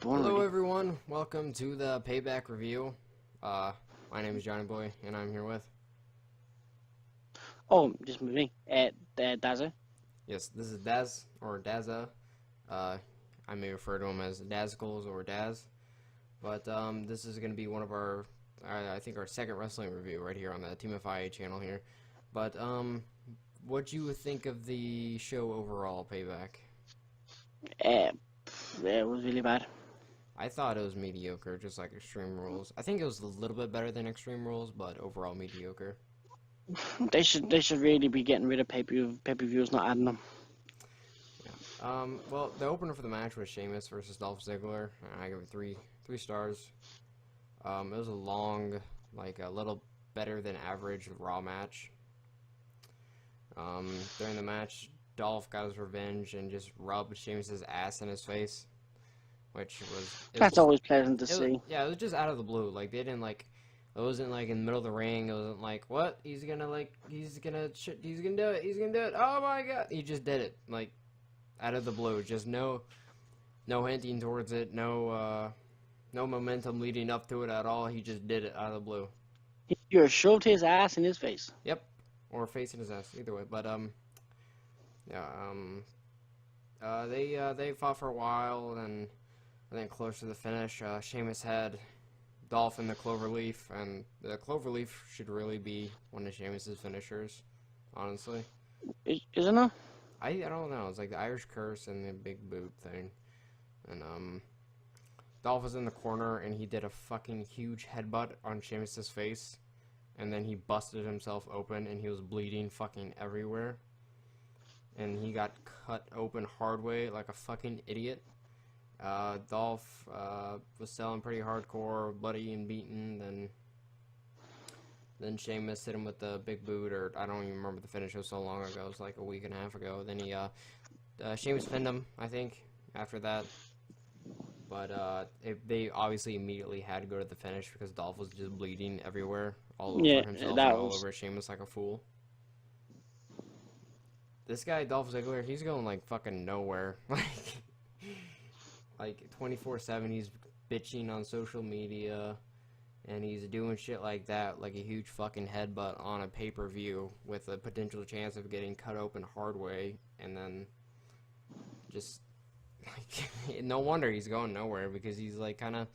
Hello everyone, welcome to the Payback review. My name is Johnny Boy, and I'm here with... Oh, just me. Daza. Yes, this is Daz, or Daza. I may refer to him as Dazcles or Daz. But, this is going to be one of our, I think our second wrestling review right here on the TMFIA channel here. But, what do you think of the show overall, Payback? It was really bad. I thought it was mediocre, just like Extreme Rules. I think it was a little bit better than Extreme Rules, but overall mediocre. They should really be getting rid of pay-per-views, not adding them. Yeah. Well, the opener for the match was Sheamus versus Dolph Ziggler, and I give it three stars. It was a long, like a little better than average Raw match. During the match, Dolph got his revenge and just rubbed Sheamus's ass in his face, which was That's always pleasant to see. Yeah, it was just out of the blue. Like they didn't like. It wasn't like in the middle of the ring. It wasn't like, what? He's gonna do it. He's gonna do it. Oh my god. He just did it. Like, out of the blue. Just no hinting towards it. No momentum leading up to it at all. He just did it out of the blue. You shoved his ass in his face. Yep. Or facing his ass. Either way. But, yeah, they fought for a while, and then close to the finish, Sheamus had Dolph in the Cloverleaf, and the Cloverleaf should really be one of Sheamus's finishers, honestly. Isn't it? I don't know. It's like the Irish Curse and the Big Boot thing. And, Dolph was in the corner, and he did a fucking huge headbutt on Sheamus's face, and then he busted himself open, and he was bleeding fucking everywhere. And he got cut open hard way like a fucking idiot. Dolph was selling pretty hardcore, bloody and beaten. Then Sheamus hit him with the big boot, or I don't even remember the finish. It was so long ago. It was like a week and a half ago. Then Sheamus pinned him, I think, after that. But they obviously immediately had to go to the finish because Dolph was just bleeding everywhere, all over himself and all over Sheamus like a fool. This guy, Dolph Ziggler, he's going like fucking nowhere. Like 24/7, he's bitching on social media, and he's doing shit like that, like a huge fucking headbutt on a pay-per-view with a potential chance of getting cut open hard way, and then just like no wonder he's going nowhere because he's like kind of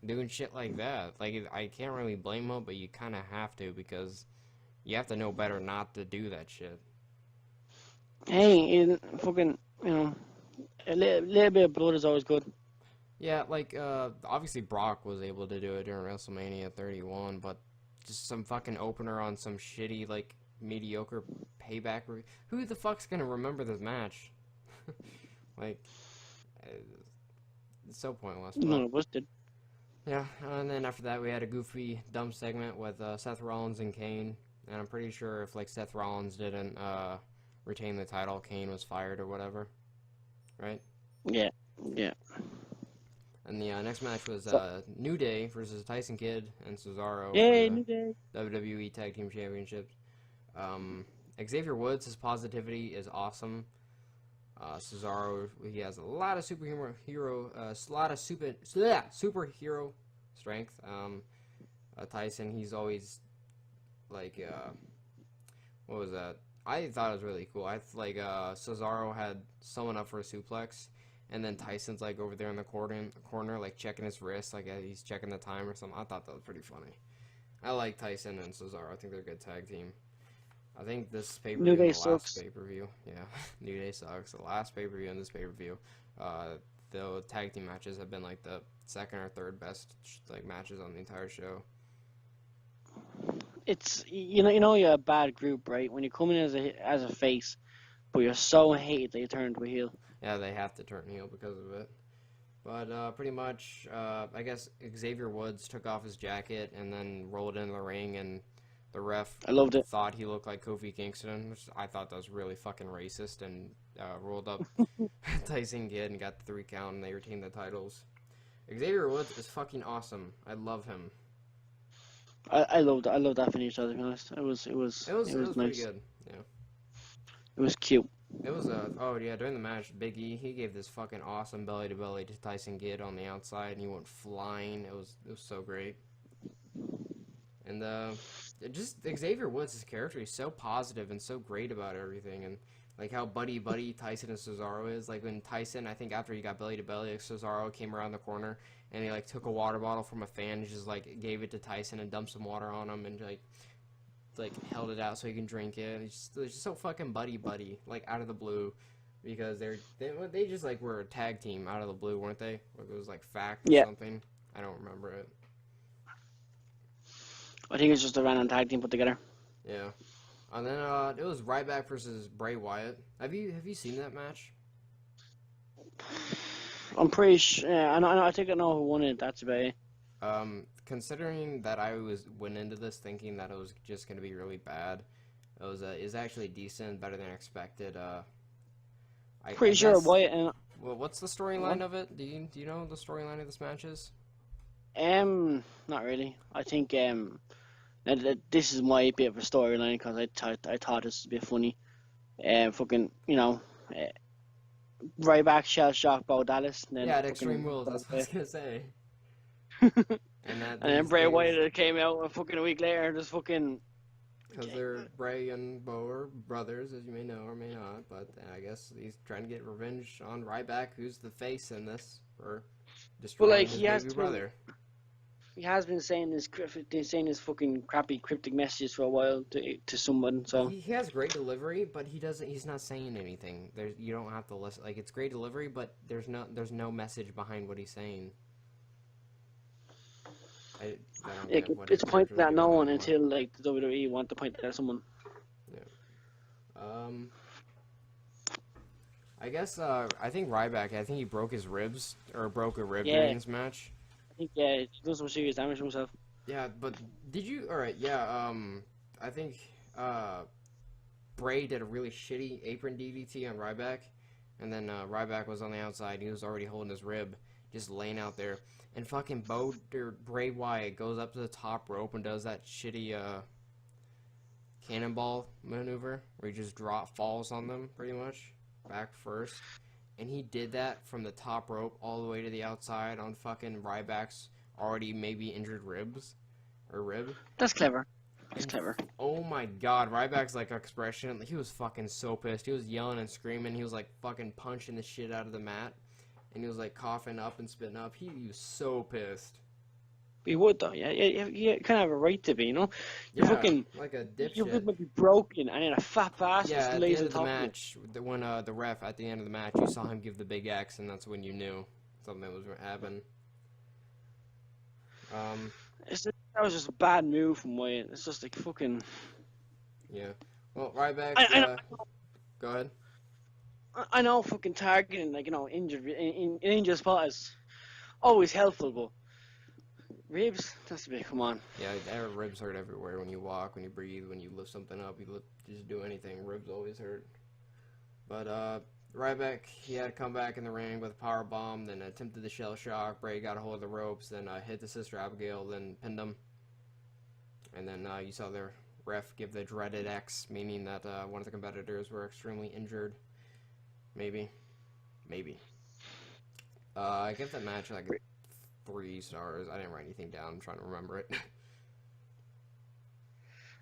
doing shit like that. Like I can't really blame him, but you kind of have to because you have to know better not to do that shit. Hey, fucking, a little bit of blood is always good. Yeah, like, obviously Brock was able to do it during WrestleMania 31, but just some fucking opener on some shitty, like, mediocre Payback. Who the fuck's gonna remember this match? Like, it's so pointless. But, None of us did. yeah, and then after that we had a goofy, dumb segment with Seth Rollins and Kane, and I'm pretty sure if, like, Seth Rollins didn't, retain the title, Kane was fired or whatever, right? Yeah. And the next match was New Day versus Tyson Kidd and Cesaro Yay, for New Day. the WWE Tag Team Championships. Xavier Woods, his positivity is awesome. Cesaro, he has a lot of superhero strength. Tyson, he's always like what was that? I thought it was really cool. Cesaro had someone up for a suplex, and then Tyson's like over there in the corner, like checking his wrist, like he's checking the time or something. I thought that was pretty funny. I like Tyson and Cesaro. I think they're a good tag team. I think this pay-per-view New Day the last sucks. pay-per-view. Yeah, New Day sucks. The last pay-per-view and this pay-per-view, the tag team matches have been like the second or third best like matches on the entire show. It's you're a bad group, right? When you come in as a face, but you're so hated that you turn into a heel. Yeah, they have to turn heel because of it. But pretty much, I guess Xavier Woods took off his jacket and then rolled into the ring, and the ref I loved it. thought he looked like Kofi Kingston, which I thought that was really fucking racist, and rolled up Tyson Kidd and got the 3 count, and they retained the titles. Xavier Woods is fucking awesome. I love him. I loved that finish. To be honest, it was It was nice. pretty good. Yeah. It was cute. It was a oh yeah during the match, Big E he gave this fucking awesome belly to belly to Tyson Kidd on the outside, and he went flying. It was so great. And just Xavier Woods, his character, he's so positive and so great about everything, and like how buddy buddy Tyson and Cesaro is. Like when Tyson, I think after he got belly to belly, like, Cesaro came around the corner and he like took a water bottle from a fan and just like gave it to Tyson and dumped some water on him and like held it out so he can drink it. It's just so fucking buddy buddy, like out of the blue, because they just like were a tag team out of the blue, weren't they? Like, it was like Fact or Yeah, something. I don't remember it. I think it's just a random tag team put together. Yeah. And then it was Ryback versus Bray Wyatt. Have you seen that match? I'm pretty sure. Yeah, I think I know who won it. That's about it. Considering that I went into this thinking that it was just gonna be really bad, is actually decent, better than expected. I Pretty sure guess. Wyatt and Well, what's the storyline of it? Do you know what the storyline of this match is? not really. I think this is my bit of a storyline because I thought this would be funny. Fucking Ryback shell shock Bo Dallas, and then Yeah, at fucking Extreme Rules. That's what I was gonna say. And and then Bray Wyatt came out a week later, just fucking. because they're Bray and Bo are brothers, as you may know or may not. But I guess he's trying to get revenge on Ryback, who's the face in this, for destroying Like, his he has baby to- brother. He has been saying this fucking crappy cryptic messages for a while to someone. So He has great delivery, but he's not saying anything. You don't have to listen. Like, it's great delivery, but there's no message behind what he's saying. I don't get what his it's pointed character's at no doing one anymore. until like the WWE want to point it at someone. I guess I think Ryback. I think he broke his ribs or broke a rib Yeah. during this match. I think he done some serious damage to himself. Yeah, but did you? All right, yeah. I think Bray did a really shitty apron DDT on Ryback, and then Ryback was on the outside. He was already holding his rib, just laying out there, and fucking Bray Wyatt goes up to the top rope and does that shitty cannonball maneuver where he just falls on them pretty much back first. And he did that from the top rope all the way to the outside on fucking Ryback's already maybe injured rib. That's clever. That's clever. Oh my god, Ryback's like expression, he was fucking so pissed. He was yelling and screaming. He was like fucking punching the shit out of the mat. And he was like coughing up and spitting up. He was so pissed. He would though. Yeah, you kind of have a right to be. You're Yeah, fucking. like a Your rib dipshit. might be broken, and then a fat bastard Yeah, just at the lays end on of the top of it. match, when the ref at the end of the match, you saw him give the big X, and that's when you knew something was going to happen. That was just a bad move from Wyatt. It's just like fucking. Yeah. Well, Ryback. I know. Go ahead. I know fucking targeting, like, injured in injured spot is always helpful, but ribs, that's a bit. Come on. Yeah, our ribs hurt everywhere when you walk, when you breathe, when you lift something up, just do anything. Ribs always hurt. But Ryback, he had to come back in the ring with a power bomb, then attempted the shell shock. Bray got a hold of the ropes, then hit the Sister Abigail, then pinned him. And then you saw the ref give the dreaded X, meaning that one of the competitors were extremely injured. Maybe. I give that match like 3 stars. I didn't write anything down. I'm trying to remember it.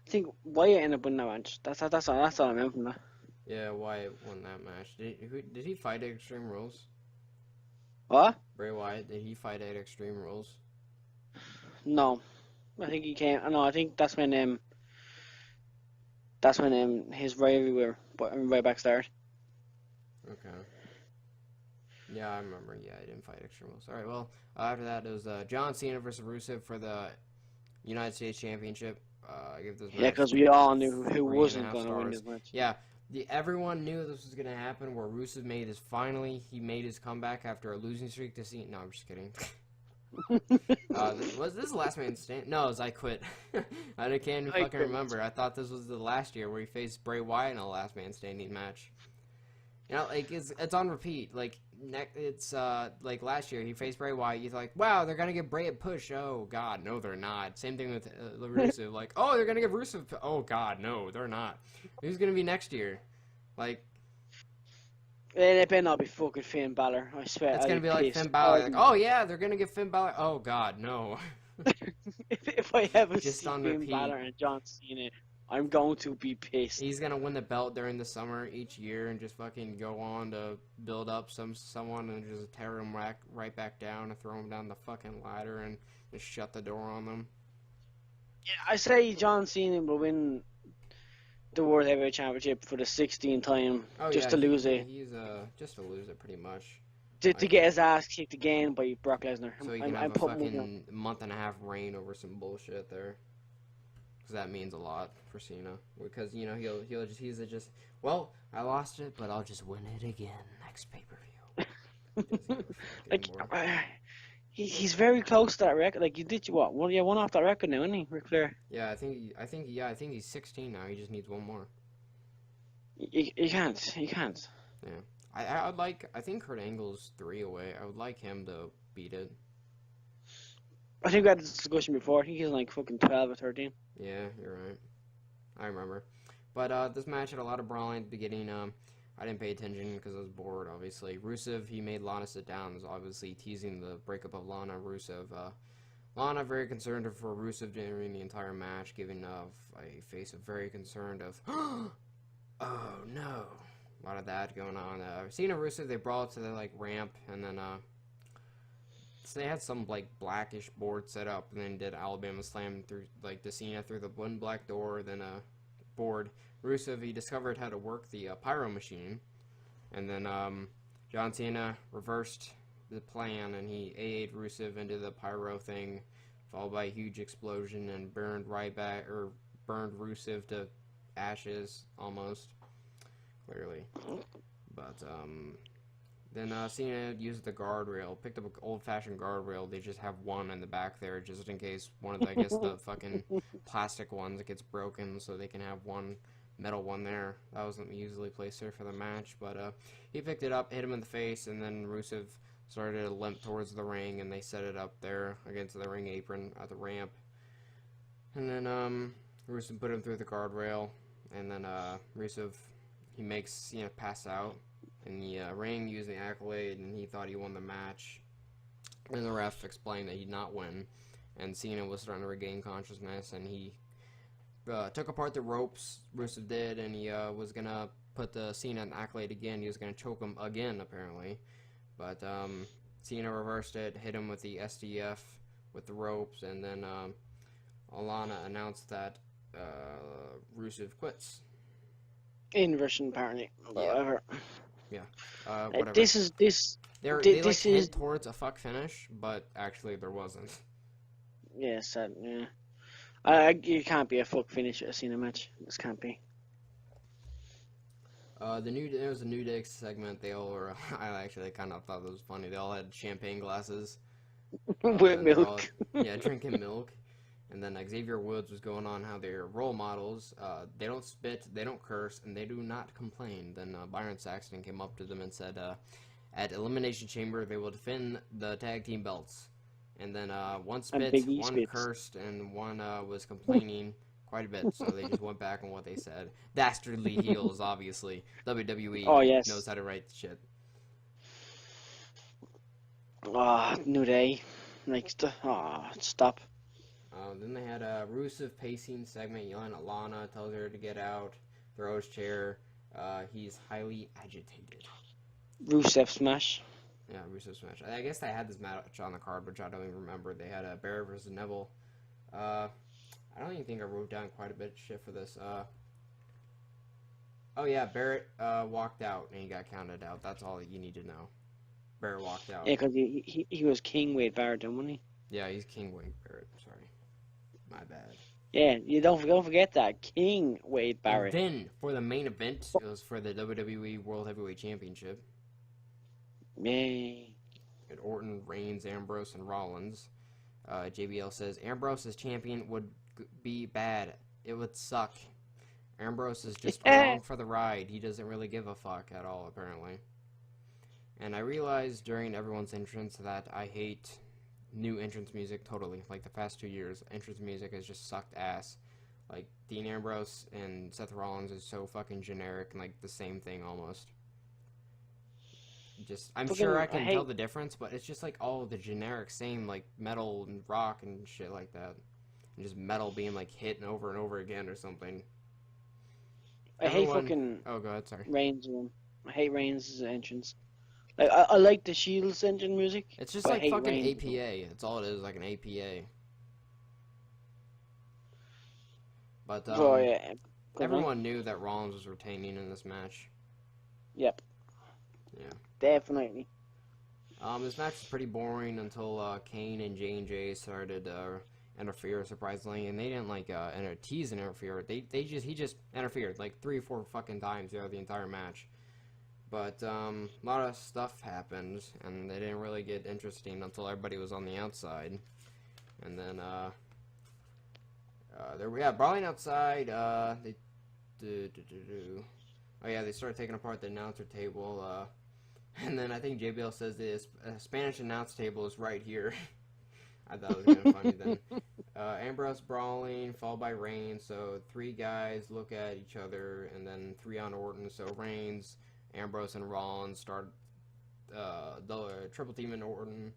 I think Wyatt ended up winning that match. That's all I meant from that. Yeah, Wyatt won that match. Did he fight at Extreme Rules? What? Bray Wyatt, did he fight at Extreme Rules? No, I think he came. No, I think that's when his rivalry right back started. Okay. Yeah, I remember. Yeah, I didn't fight Extreme Rules. All right, well, after that, it was John Cena versus Rusev for the United States Championship. I give this match. Yeah, because we all knew who 3.5 wasn't going to win stars. this match. Yeah, everyone knew this was gonna happen. Where Rusev made his comeback after a losing streak to Cena. No, I'm just kidding. Was this the last man stand? No, it was I Quit. I can't I fucking Quit. remember. I thought this was the last year where he faced Bray Wyatt in a last man standing match. You know, like it's on repeat. Like it's like last year he faced Bray Wyatt. You're like, wow, they're gonna give Bray a push. Oh God, no, they're not. Same thing with Rusev. Like, oh, they're gonna give Rusev. Oh God, no, they're not. Who's gonna be next year? Like, It better not be fucking Finn Balor. I swear, It's I'd gonna be be like pissed. Finn Balor, like, oh yeah, they're gonna give Finn Balor. Oh god, no. If I ever Just see on Finn repeat. Balor and John Cena, I'm going to be pissed. He's gonna win the belt during the summer each year and just fucking go on to build up someone and just tear him right back down and throw him down the fucking ladder and just shut the door on them. Yeah, I say John Cena will win the World Heavyweight Championship for the 16th time, Oh just yeah, to lose it, he's just to lose it pretty much. to Like get his ass kicked again by Brock Lesnar. so he can have I'm a putting money on. fucking month and a half reign over some bullshit there. Because that means a lot for Cena. Because you know he's just well, I lost it, but I'll just win it again next pay per view. Like, he's very close to that record. Like, you did what? Well, yeah, one off that record now, isn't he, Ric Flair? Yeah, I think he's 16 now. He just needs one more. You can't. You can't. Yeah, I think Kurt Angle's 3 away. I would like him to beat it. I think we had this discussion before. I think he's like fucking 12 or 13. Yeah, you're right. I remember. But this match had a lot of brawling at the beginning. I didn't pay attention because I was bored, obviously. Rusev, he made Lana sit down, was obviously teasing the breakup of Lana and Rusev. Lana very concerned for Rusev during the entire match, giving a face of very concerned of, oh no. A lot of that going on. Cena and Rusev, they brought to the like ramp, and then so they had some like blackish board set up, and then did Alabama Slam through like to Cena through the one black door, then board. Rusev, he discovered how to work the pyro machine, and then John Cena reversed the plan, and he AA'd Rusev into the pyro thing, followed by a huge explosion, and burned Rusev to ashes almost, clearly. But then Cena used the guardrail, picked up an old-fashioned guardrail. They just have one in the back there, just in case one of the, I guess, the fucking plastic ones that gets broken, so they can have one metal one there. That wasn't usually placed there for the match, but he picked it up, hit him in the face, and then Rusev started to limp towards the ring, and they set it up there against the ring apron at the ramp. And then Rusev put him through the guardrail, and then Rusev, he makes Cena pass out in the ring using the accolade, and he thought he won the match. And the ref explained that he did not win, and Cena was starting to regain consciousness, and he took apart the ropes, Rusev did, and he was going to put the Cena in the accolade again. He was going to choke him again, apparently. But Cena reversed it, hit him with the SDF with the ropes, and then Alana announced that Rusev quits. Inversion, apparently. Whatever. Yeah. Whatever. They like hint towards a fuck finish, but actually there wasn't. Yes, yeah. You can't be a fuck finish at a Cena match. This can't be. There was a New Day segment. They all were. I actually kind of thought it was funny. They all had champagne glasses With milk. Drinking milk. And then Xavier Woods was going on how they're role models. They don't spit, they don't curse, and they do not complain. Then Byron Saxton came up to them and said, at Elimination Chamber, they will defend the tag team belts. And then one spit, one cursed, and one was complaining quite a bit. So they just went back on what they said. Dastardly heels, obviously. WWE knows how to write shit. New Day. Stop. Then they had a Rusev pacing segment, yelling at Lana, tells her to get out, throw his chair. He's highly agitated. Rusev smash. Yeah, Rusev smash. I guess they had this match on the card, which I don't even remember. They had Barrett versus Neville. I don't even think I wrote down quite a bit of shit for this. Oh yeah, Barrett walked out and he got counted out. That's all you need to know. Barrett walked out. Yeah, because he was King Wade Barrett, wasn't he? Yeah, he's King Wade Barrett. Sorry. My bad. Yeah, you don't forget that. King Wade Barrett. And then, for the main event, it was for the WWE World Heavyweight Championship. Yay. And Orton, Reigns, Ambrose, and Rollins. JBL says, Ambrose as champion would be bad. It would suck. Ambrose is just along for the ride. He doesn't really give a fuck at all, apparently. And I realized during everyone's entrance that I hate new entrance music totally. Like the past 2 years, entrance music has just sucked ass. Like Dean Ambrose and Seth Rollins is so fucking generic and like the same thing almost. Just, I'm sure Fucking, I I can tell hate, the difference, but it's just like all the generic same like metal and rock and shit like that, and just metal being like hit and over again or something. I hate Everyone, fucking oh god, sorry. Reigns one. I hate Reigns' entrance. Like I like the Shield's engine music, It's just but I like hate fucking Reigns. APA. It's all it is, like an APA. But Oh yeah, good on. everyone knew that Rollins was retaining in this match. Yep, Yeah. definitely. This match was pretty boring until Kane and J&J started interfere, surprisingly, and they didn't like tease and interfere. He just interfered like 3 or 4 fucking times throughout the entire match. But a lot of stuff happened, and they didn't really get interesting until everybody was on the outside. And then brawling outside. Oh yeah, they started taking apart the announcer table. And then I think JBL says this Spanish announce table is right here. I thought it was kind of funny then. Ambrose brawling, followed by Reigns. So 3 guys look at each other, and then 3 on Orton. So Reigns, Ambrose, and Rollins start the triple team in Orton.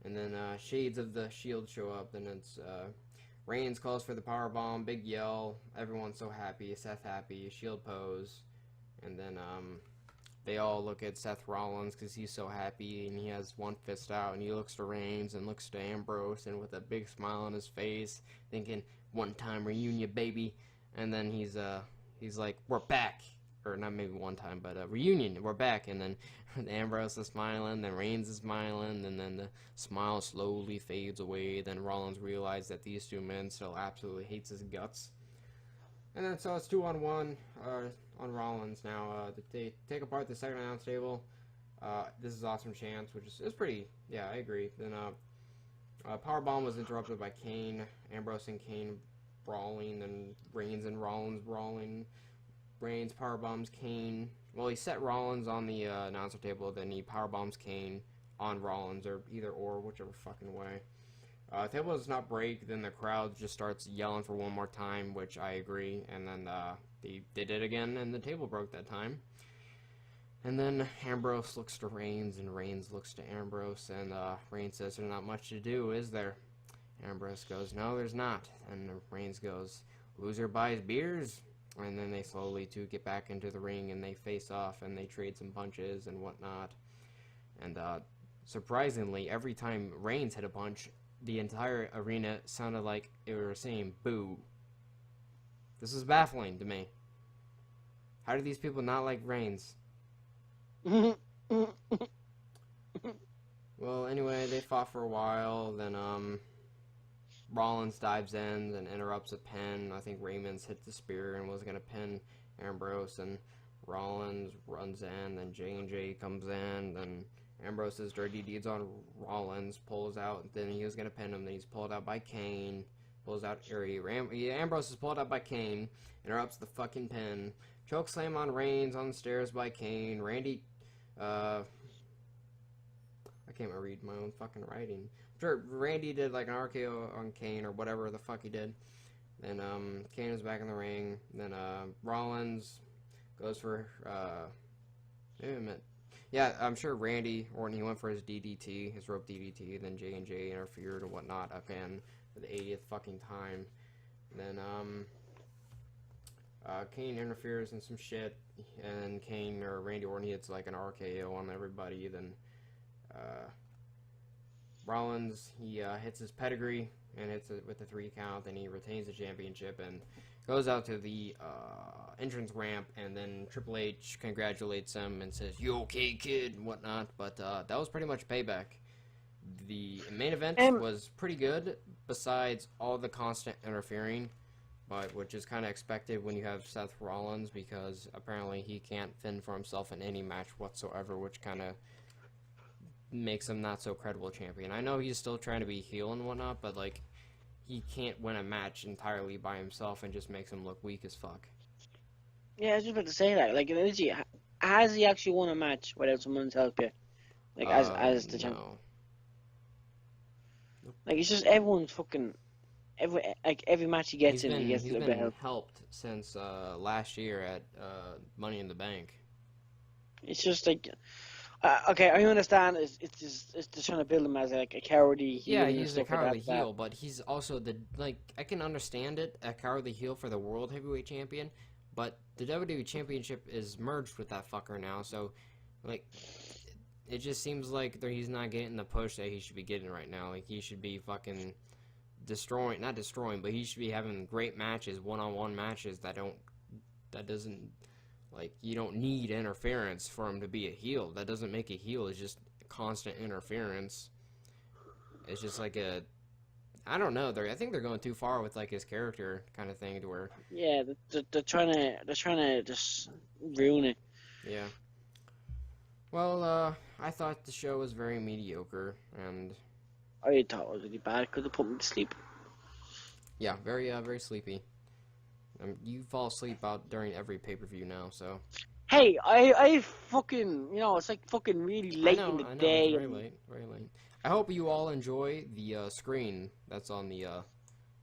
And then Shades of the Shield show up. Then it's Reigns calls for the powerbomb, big yell. Everyone's so happy. Seth happy. Shield pose. And then they all look at Seth Rollins because he's so happy and he has one fist out and he looks to Reigns and looks to Ambrose and with a big smile on his face, thinking one time reunion baby. And then he's like, we're back, or not maybe one time, but reunion, we're back. And then Ambrose is smiling, then Reigns is smiling, and then the smile slowly fades away. Then Rollins realizes that these 2 men still absolutely hates his guts. And then so it's 2-on-1 on Rollins now. They take apart the second announce table. This is Awesome Chance, which is pretty. Yeah, I agree. Then powerbomb was interrupted by Kane, Ambrose and Kane brawling, and Reigns and Rollins brawling. Reigns powerbombs Kane. Well, he set Rollins on the announcer table, then he powerbombs Kane on Rollins, or either or, whichever fucking way. Table does not break, then the crowd just starts yelling for one more time, which I agree, and then they did it again, and the table broke that time. And then Ambrose looks to Reigns, and Reigns looks to Ambrose, and Reigns says, there's not much to do, is there? Ambrose goes, no, there's not. And Reigns goes, loser buys beers. And then they slowly get back into the ring, and they face off, and they trade some punches and whatnot. And surprisingly, every time Reigns hit a punch, the entire arena sounded like it were saying boo. This is baffling to me. How do these people not like Reigns? Well, anyway, they fought for a while, then Rollins dives in and interrupts a pin. I think Raymond's hit the spear and was going to pin Ambrose, and Rollins runs in, then J&J comes in, then Ambrose's dirty deeds on Rollins, pulls out, then he was going to pin him, then he's pulled out by Kane, Ambrose is pulled out by Kane, interrupts the fucking pin, chokeslam on Reigns on the stairs by Kane, Randy, I can't even read my own fucking writing. Sure, Randy did like an RKO on Kane or whatever the fuck he did. Then Kane is back in the ring. Then Rollins goes for wait a minute. Yeah, I'm sure Randy Orton, he went for his DDT, his rope DDT. Then J&J interfered and whatnot again for the 80th fucking time. Then Kane interferes in some shit, and Kane or Randy Orton hits like an RKO on everybody. Then Rollins, he hits his pedigree and hits it with the 3 count, and he retains the championship and goes out to the entrance ramp, and then Triple H congratulates him and says, "You okay, kid?" and whatnot. But that was pretty much Payback. The main event was pretty good, besides all the constant interfering, but which is kind of expected when you have Seth Rollins, because apparently he can't fend for himself in any match whatsoever, which kind of makes him not so credible champion. I know he's still trying to be heel and whatnot, but like he can't win a match entirely by himself, and just makes him look weak as fuck. Yeah, I was just about to say that. Like, has he actually won a match without someone's help yet? Like, as the champion? No. Like, it's just everyone's fucking... Every match he gets in, he gets a little bit of help. Helped since last year at Money in the Bank. It's just like... Okay, I understand. It's just trying to build him as like a cowardly Yeah, heel and he's a stuff like that. cowardly heel, but he's also I can understand it, a cowardly heel for the World Heavyweight Champion, but the WWE Championship is merged with that fucker now, so, like, it just seems like he's not getting the push that he should be getting right now. Like, he should be fucking not destroying, but he should be having great matches, one-on-one matches that doesn't, like, you don't need interference for him to be a heel. That doesn't make a heel, it's just constant interference. It's just like I don't know. I think they're going too far with like his character kind of thing to where. Yeah, they're trying to just ruin it. Yeah. Well, I thought the show was very mediocre, and I thought it was really bad. Could have put me to sleep. yeah, very sleepy. You fall asleep out during every pay-per-view now, so. Hey, I fucking, it's like fucking really late in the I know, it's day. very late, very late. I hope you all enjoy the screen that's on the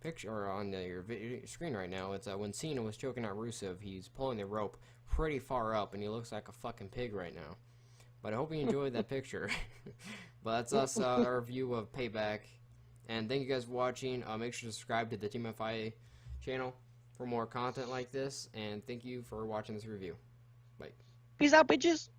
picture or on your screen right now. It's when Cena was choking out Rusev. He's pulling the rope pretty far up, and he looks like a fucking pig right now. But I hope you enjoyed that picture. But that's us, our review of Payback. And thank you guys for watching. Make sure to subscribe to the TMFIA channel for more content like this. And thank you for watching this review. Bye. Peace out, bitches.